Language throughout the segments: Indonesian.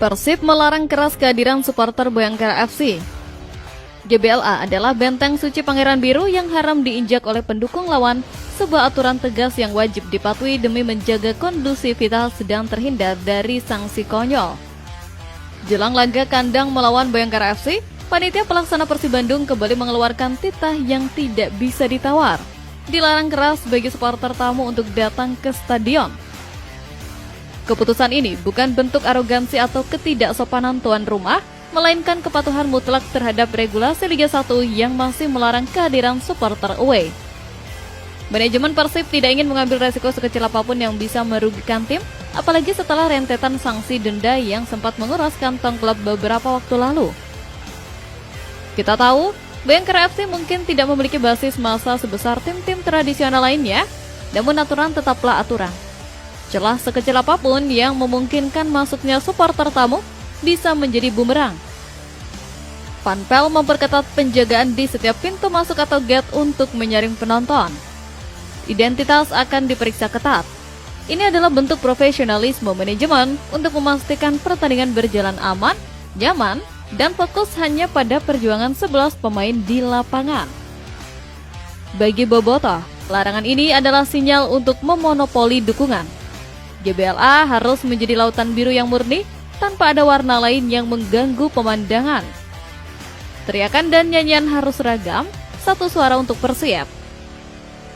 Persib melarang keras kehadiran supporter Bayangkara FC. GBLA adalah benteng suci Pangeran Biru yang haram diinjak oleh pendukung lawan, sebuah aturan tegas yang wajib dipatuhi demi menjaga kondusivitas dan terhindar dari sanksi konyol. Jelang laga kandang melawan Bayangkara FC, panitia pelaksana Persib Bandung kembali mengeluarkan titah yang tidak bisa ditawar. Dilarang keras bagi supporter tamu untuk datang ke stadion. Keputusan ini bukan bentuk arogansi atau ketidaksopanan tuan rumah, melainkan kepatuhan mutlak terhadap regulasi Liga 1 yang masih melarang kehadiran supporter away. Manajemen Persib tidak ingin mengambil resiko sekecil apapun yang bisa merugikan tim, apalagi setelah rentetan sanksi denda yang sempat menguras kantong klub beberapa waktu lalu. Kita tahu, Bayangkara FC mungkin tidak memiliki basis massa sebesar tim-tim tradisional lainnya, namun aturan tetaplah aturan. Celah sekecil apapun yang memungkinkan masuknya supporter tamu bisa menjadi bumerang. Panpel memperketat penjagaan di setiap pintu masuk atau gate untuk menyaring penonton. Identitas akan diperiksa ketat. Ini adalah bentuk profesionalisme manajemen untuk memastikan pertandingan berjalan aman, nyaman, dan fokus hanya pada perjuangan 11 pemain di lapangan. Bagi Bobotoh, larangan ini adalah sinyal untuk memonopoli dukungan. GBLA harus menjadi lautan biru yang murni tanpa ada warna lain yang mengganggu pemandangan. Teriakan dan nyanyian harus seragam, satu suara untuk Persib.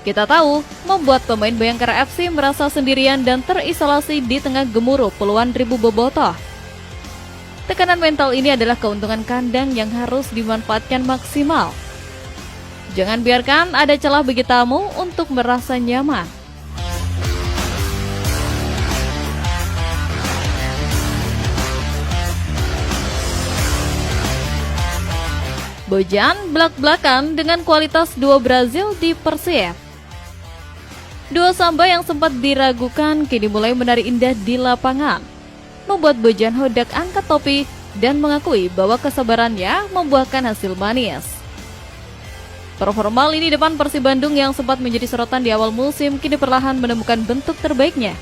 Kita tahu, membuat pemain Bayangkara FC merasa sendirian dan terisolasi di tengah gemuruh puluhan ribu bobotoh. Tekanan mental ini adalah keuntungan kandang yang harus dimanfaatkan maksimal. Jangan biarkan ada celah bagi tamu untuk merasa nyaman. Bojan belak-belakan dengan kualitas duo Brazil di Persib. Duo Samba yang sempat diragukan kini mulai menari indah di lapangan, membuat Bojan Hodak angkat topi dan mengakui bahwa kesabarannya membuahkan hasil manis. Performa lini depan Persib Bandung yang sempat menjadi sorotan di awal musim kini perlahan menemukan bentuk terbaiknya.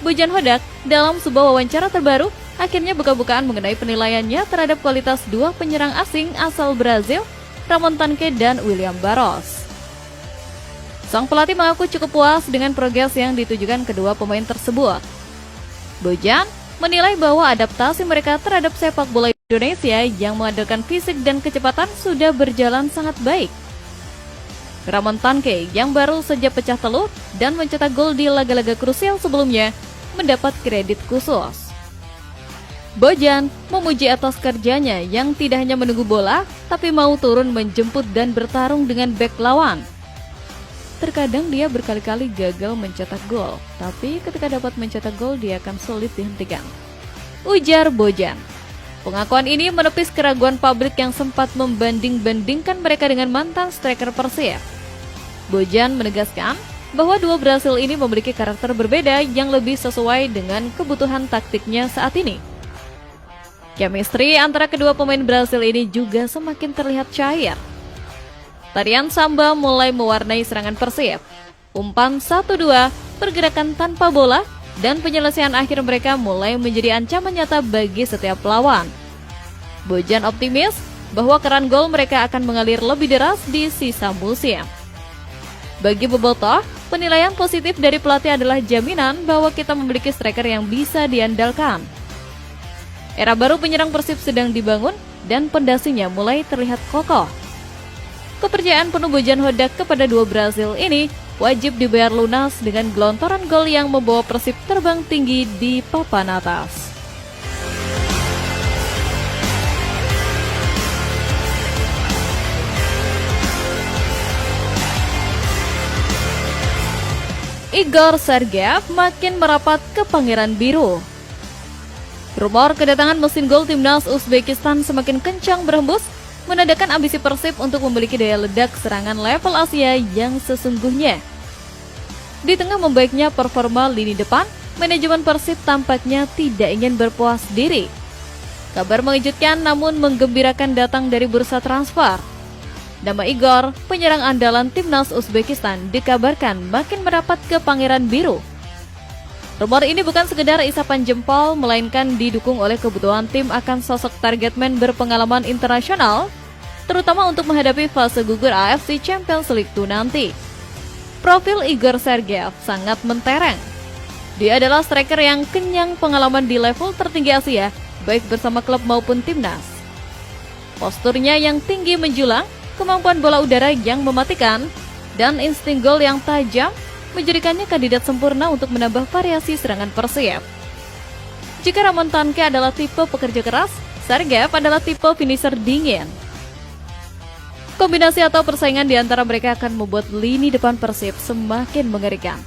Bojan Hodak dalam sebuah wawancara terbaru akhirnya buka-bukaan mengenai penilaiannya terhadap kualitas dua penyerang asing asal Brazil, Ramon Tanque dan William Barros. Sang pelatih mengaku cukup puas dengan progres yang ditujukan kedua pemain tersebut. Bojan menilai bahwa adaptasi mereka terhadap sepak bola Indonesia yang mengandalkan fisik dan kecepatan sudah berjalan sangat baik. Ramon Tanque yang baru saja pecah telur dan mencetak gol di laga-laga krusial sebelumnya mendapat kredit khusus. Bojan memuji atas kerjanya yang tidak hanya menunggu bola, tapi mau turun menjemput dan bertarung dengan bek lawan. Terkadang dia berkali-kali gagal mencetak gol, tapi ketika dapat mencetak gol dia akan sulit dihentikan, ujar Bojan. Pengakuan ini menepis keraguan publik yang sempat membanding-bandingkan mereka dengan mantan striker Persib. Bojan menegaskan bahwa dua Brasil ini memiliki karakter berbeda yang lebih sesuai dengan kebutuhan taktiknya saat ini. Chemistry antara kedua pemain Brasil ini juga semakin terlihat cair. Tarian samba mulai mewarnai serangan Persib. Umpan 1-2, pergerakan tanpa bola, dan penyelesaian akhir mereka mulai menjadi ancaman nyata bagi setiap lawan. Bojan optimis bahwa keran gol mereka akan mengalir lebih deras di sisa musim. Bagi Bobotoh, penilaian positif dari pelatih adalah jaminan bahwa kita memiliki striker yang bisa diandalkan. Era baru penyerang Persib sedang dibangun dan pondasinya mulai terlihat kokoh. Kepercayaan penuh Bojan Hodak kepada dua Brasil ini wajib dibayar lunas dengan gelontoran gol yang membawa Persib terbang tinggi di papan atas. Igor Sergeyev makin merapat ke Pangeran Biru. Rumor kedatangan mesin gol timnas Uzbekistan semakin kencang berhembus, menandakan ambisi Persib untuk memiliki daya ledak serangan level Asia yang sesungguhnya. Di tengah membaiknya performa lini depan, manajemen Persib tampaknya tidak ingin berpuas diri. Kabar mengejutkan namun menggembirakan datang dari bursa transfer. Nama Igor, penyerang andalan timnas Uzbekistan, dikabarkan makin merapat ke Pangeran Biru. Rumor ini bukan sekedar isapan jempol, melainkan didukung oleh kebutuhan tim akan sosok target man berpengalaman internasional, terutama untuk menghadapi fase gugur AFC Champions League 2 nanti. Profil Igor Sergeyev sangat mentereng. Dia adalah striker yang kenyang pengalaman di level tertinggi Asia, baik bersama klub maupun timnas. Posturnya yang tinggi menjulang, kemampuan bola udara yang mematikan, dan insting gol yang tajam menjadikannya kandidat sempurna untuk menambah variasi serangan Persib. Jika Ramon Tanke adalah tipe pekerja keras, Sergeyev adalah tipe finisher dingin. Kombinasi atau persaingan di antara mereka akan membuat lini depan Persib semakin mengerikan.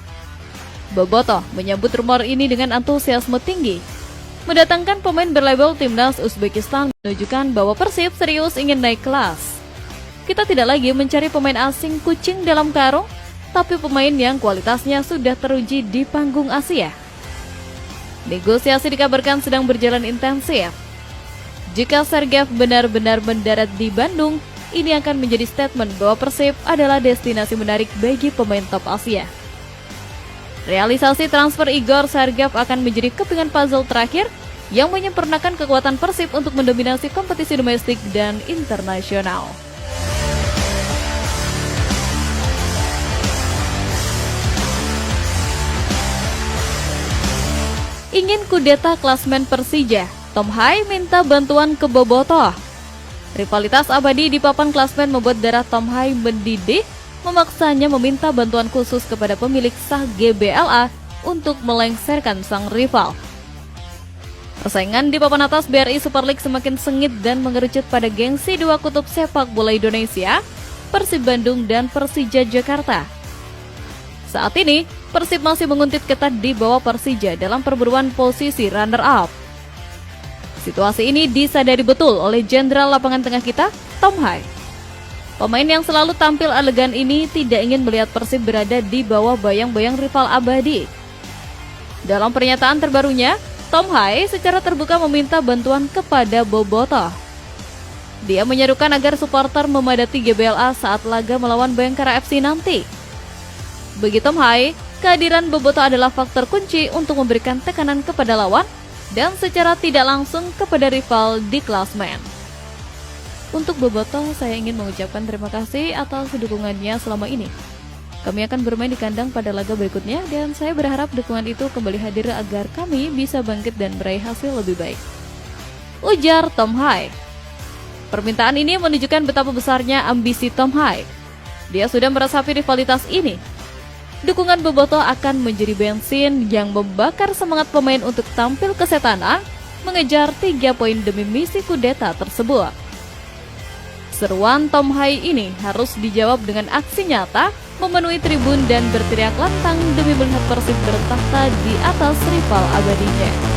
Bobotoh menyambut rumor ini dengan antusiasme tinggi. Mendatangkan pemain berlabel timnas Uzbekistan menunjukkan bahwa Persib serius ingin naik kelas. Kita tidak lagi mencari pemain asing kucing dalam karung, tapi pemain yang kualitasnya sudah teruji di panggung Asia. Negosiasi dikabarkan sedang berjalan intensif. Jika Sergeyev benar-benar mendarat di Bandung, ini akan menjadi statement bahwa Persib adalah destinasi menarik bagi pemain top Asia. Realisasi transfer Igor Sergeyev akan menjadi kepingan puzzle terakhir yang menyempurnakan kekuatan Persib untuk mendominasi kompetisi domestik dan internasional. Ingin kudeta klasmen Persija, Tom Hai minta bantuan ke Bobotoh. Rivalitas abadi di papan klasmen membuat darah Tom Hai mendidih, memaksanya meminta bantuan khusus kepada pemilik sah GBLA untuk melengsarkan sang rival. Persaingan di papan atas BRI Super League semakin sengit dan mengerucut pada gengsi dua kutub sepak bola Indonesia, Persib Bandung dan Persija Jakarta. Saat ini, Persib masih menguntit ketat di bawah Persija dalam perburuan posisi runner-up. Situasi ini disadari betul oleh jenderal lapangan tengah kita, Tom Hai. Pemain yang selalu tampil elegan ini tidak ingin melihat Persib berada di bawah bayang-bayang rival abadi. Dalam pernyataan terbarunya, Tom Hai secara terbuka meminta bantuan kepada Bobotoh. Dia menyerukan agar supporter memadati GBLA saat laga melawan Bayangkara FC nanti. Bagi Tom Hai, kehadiran Bobotoh adalah faktor kunci untuk memberikan tekanan kepada lawan dan secara tidak langsung kepada rival di klasmen. Untuk Bobotoh, saya ingin mengucapkan terima kasih atas dukungannya selama ini. Kami akan bermain di kandang pada laga berikutnya dan saya berharap dukungan itu kembali hadir agar kami bisa bangkit dan meraih hasil lebih baik, ujar Tom Hai. Permintaan ini menunjukkan betapa besarnya ambisi Tom Hai. Dia sudah meresapi rivalitas ini. Dukungan Bobotoh akan menjadi bensin yang membakar semangat pemain untuk tampil kesetanan, mengejar 3 poin demi misi kudeta tersebut. Seruan Tom Hai ini harus dijawab dengan aksi nyata, memenuhi tribun dan berteriak lantang demi melihat Persib bertahta di atas rival abadinya.